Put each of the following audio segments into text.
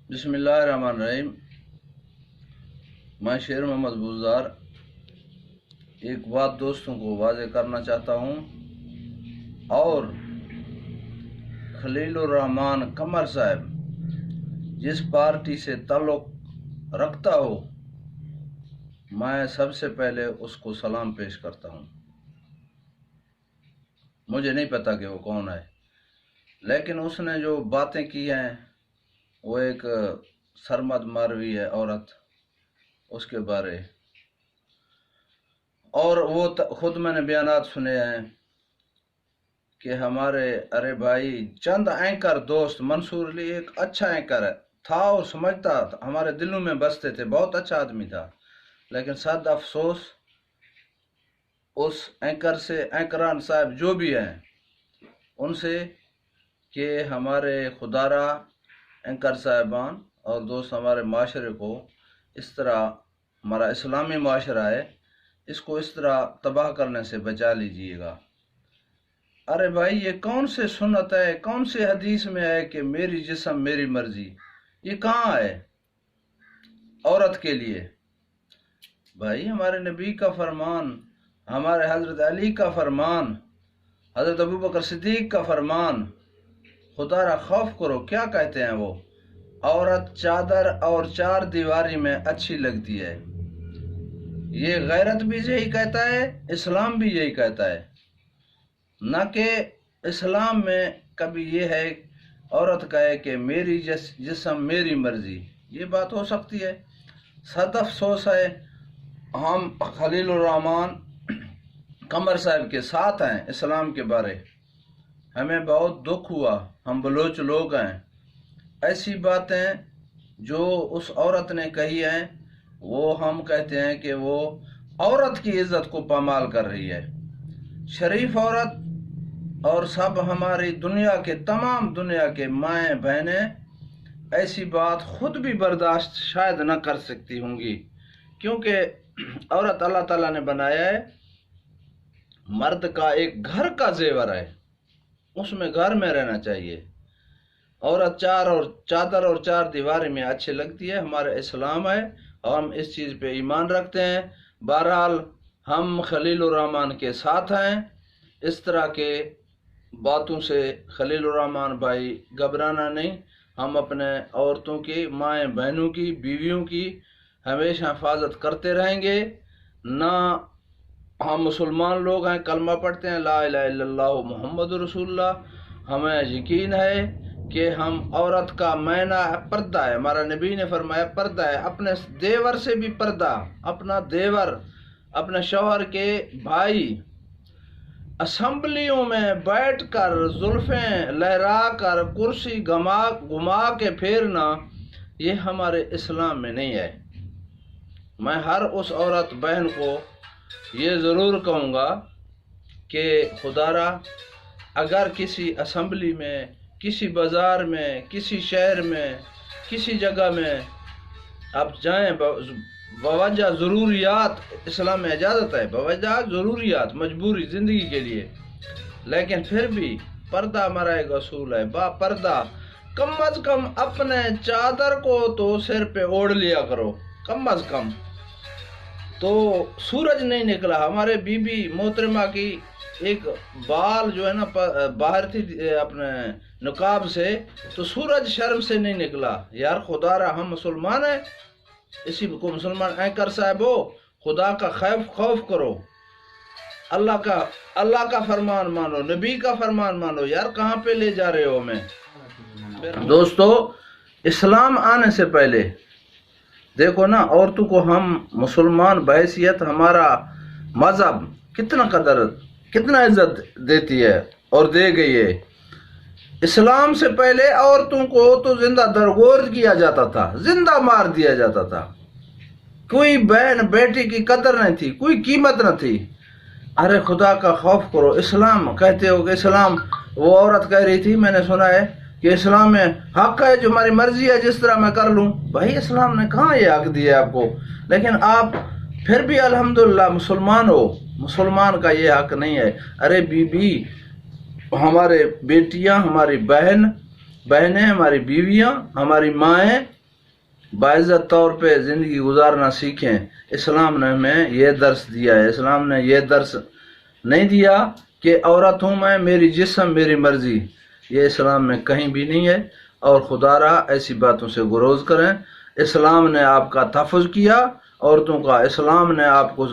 بسم اللہ الرحمن الرحیم۔ میں شیر محمد بزدار ایک بات دوستوں کو واضح کرنا چاہتا ہوں، اور خلیل الرحمان قمر صاحب جس پارٹی سے تعلق رکھتا ہو، میں سب سے پہلے اس کو سلام پیش کرتا ہوں۔ مجھے نہیں پتا کہ وہ کون ہے، لیکن اس نے جو باتیں کی ہیں وہ ایک سرمد ماروی ہے عورت، اس کے بارے، اور وہ خود میں نے بیانات سنے ہیں کہ ہمارے ارے بھائی چند اینکر دوست، منصور علی ایک اچھا اینکر تھا اور سمجھتا تھا، ہمارے دلوں میں بستے تھے، بہت اچھا آدمی تھا، لیکن صد افسوس اس اینکر سے، اینکران صاحب جو بھی ہیں ان سے، کہ ہمارے خدارہ اینکر صاحبان اور دوست ہمارے معاشرے کو اس طرح، ہمارا اسلامی معاشرہ ہے، اس کو اس طرح تباہ کرنے سے بچا لیجئے گا۔ ارے بھائی یہ کون سے سنت ہے، کون سے حدیث میں ہے کہ میری جسم میری مرضی؟ یہ کہاں ہے عورت کے لیے؟ بھائی ہمارے نبی کا فرمان، ہمارے حضرت علی کا فرمان، حضرت ابوبکر صدیق کا فرمان، خدا را خوف کرو، کیا کہتے ہیں وہ؟ عورت چادر اور چار دیواری میں اچھی لگتی ہے۔ یہ غیرت بھی یہی کہتا ہے، اسلام بھی یہی کہتا ہے، نہ کہ اسلام میں کبھی یہ ہے عورت کہے کہ میری جسم میری مرضی۔ یہ بات ہو سکتی ہے؟ صد افسوس ہے، ہم خلیل الرحمان قمر صاحب کے ساتھ ہیں اسلام کے بارے، ہمیں بہت دکھ ہوا، ہم بلوچ لوگ ہیں، ایسی باتیں جو اس عورت نے کہی ہیں وہ ہم کہتے ہیں کہ وہ عورت کی عزت کو پامال کر رہی ہے۔ شریف عورت اور سب ہماری دنیا کے، تمام دنیا کے مائیں بہنیں ایسی بات خود بھی برداشت شاید نہ کر سکتی ہوں گی، کیونکہ عورت اللہ تعالیٰ نے بنایا ہے، مرد کا ایک گھر کا زیور ہے، اس میں گھر میں رہنا چاہیے۔ عورت چادر اور چار دیواری میں اچھی لگتی ہے، ہمارا اسلام ہے اور ہم اس چیز پہ ایمان رکھتے ہیں۔ بہرحال ہم خلیل الرحمان کے ساتھ ہیں، اس طرح کے باتوں سے خلیل الرحمان بھائی گھبرانا نہیں، ہم اپنے عورتوں کی، مائیں بہنوں کی، بیویوں کی ہمیشہ حفاظت کرتے رہیں گے۔ نہ ہم مسلمان لوگ ہیں، کلمہ پڑھتے ہیں لا الہ الا اللہ محمد رسول اللہ، ہمیں یقین ہے کہ ہم عورت کا معنی پردہ ہے، ہمارا نبی نے فرمایا پردہ ہے، اپنے دیور سے بھی پردہ، اپنا دیور، اپنے شوہر کے بھائی اسمبلیوں میں بیٹھ کر زلفیں لہرا کر کرسی گھما کے پھیرنا، یہ ہمارے اسلام میں نہیں ہے۔ میں ہر اس عورت بہن کو یہ ضرور کہوں گا کہ خدا را، اگر کسی اسمبلی میں، کسی بازار میں، کسی شہر میں، کسی جگہ میں آپ جائیں بوجہ ضروریات، اسلام میں اجازت ہے، بوجہ ضروریات، مجبوری زندگی کے لیے، لیکن پھر بھی پردہ ہمارا ایک اصول ہے، با پردہ کم از کم اپنے چادر کو تو سر پہ اوڑھ لیا کرو، کم از کم تو سورج نہیں نکلا۔ ہمارے بی بی محترمہ کی ایک بال جو ہے نا باہر تھی اپنے نقاب سے، تو سورج شرم سے نہیں نکلا۔ یار خدا را، ہم مسلمان ہیں، اسی کو مسلمان اینکر صاحب ہو، خدا کا خوف کرو، اللہ کا فرمان مانو، نبی کا فرمان مانو۔ یار کہاں پہ لے جا رہے ہو ہمیں؟ دوستو، اسلام آنے سے پہلے دیکھو نا، عورتوں کو ہم مسلمان بحیثیت ہمارا مذہب کتنا عزت دیتی ہے اور دے گئی ہے۔ اسلام سے پہلے عورتوں کو تو زندہ درگور کیا جاتا تھا، زندہ مار دیا جاتا تھا، کوئی بہن بیٹی کی قدر نہیں تھی، کوئی قیمت نہ تھی۔ ارے خدا کا خوف کرو، اسلام کہتے ہو کہ اسلام، وہ عورت کہہ رہی تھی، میں نے سنا ہے کہ اسلام میں حق ہے، جو ہماری مرضی ہے جس طرح میں کر لوں۔ بھائی اسلام نے کہاں یہ حق دیا آپ کو؟ لیکن آپ پھر بھی الحمدللہ مسلمان ہو، مسلمان کا یہ حق نہیں ہے۔ ارے بی بی، ہمارے بیٹیاں، ہماری بہنیں، ہماری بیویاں، ہماری مائیں باعزت طور پہ زندگی گزارنا سیکھیں. اسلام نے ہمیں یہ درس دیا ہے. اسلام نے یہ درس نہیں دیا کہ عورت ہوں میں، میری جسم میری مرضی. یہ اسلام میں کہیں بھی نہیں ہے، اور خدا را ایسی باتوں سے گریز کریں. اسلام نے آپ کا تحفظ کیا عورتوں کا. اسلام نے آپ کو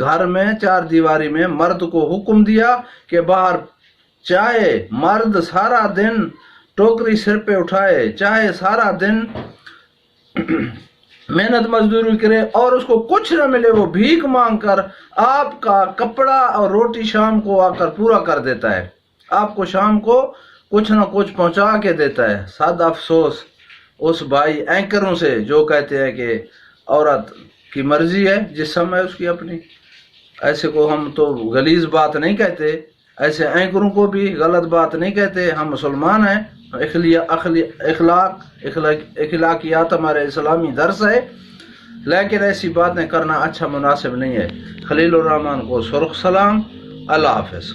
گھر میں چار دیواری میں مرد کو حکم دیا کہ باہر چاہے مرد سارا دن ٹوکری سر پہ اٹھائے، چاہے سارا دن محنت مزدوری کرے اور اس کو کچھ نہ ملے، وہ بھیک مانگ کر آپ کا کپڑا اور روٹی شام کو آ کر پورا کر دیتا ہے. آپ کو شام کو کچھ نہ کچھ پہنچا کے دیتا ہے. سادہ افسوس اس بھائی اینکروں سے جو کہتے ہیں کہ عورت کی مرضی ہے، جسم ہے اس کی اپنی. ایسے کو ہم تو غلیظ بات نہیں کہتے، ایسے اینکروں کو بھی غلط بات نہیں کہتے. ہم مسلمان ہیں، اخلاقیات ہمارے اسلامی درس ہے، لیکن ایسی باتیں کرنا اچھا مناسب نہیں ہے. خلیل الرحمن کو سرخ سلام. اللہ حافظ.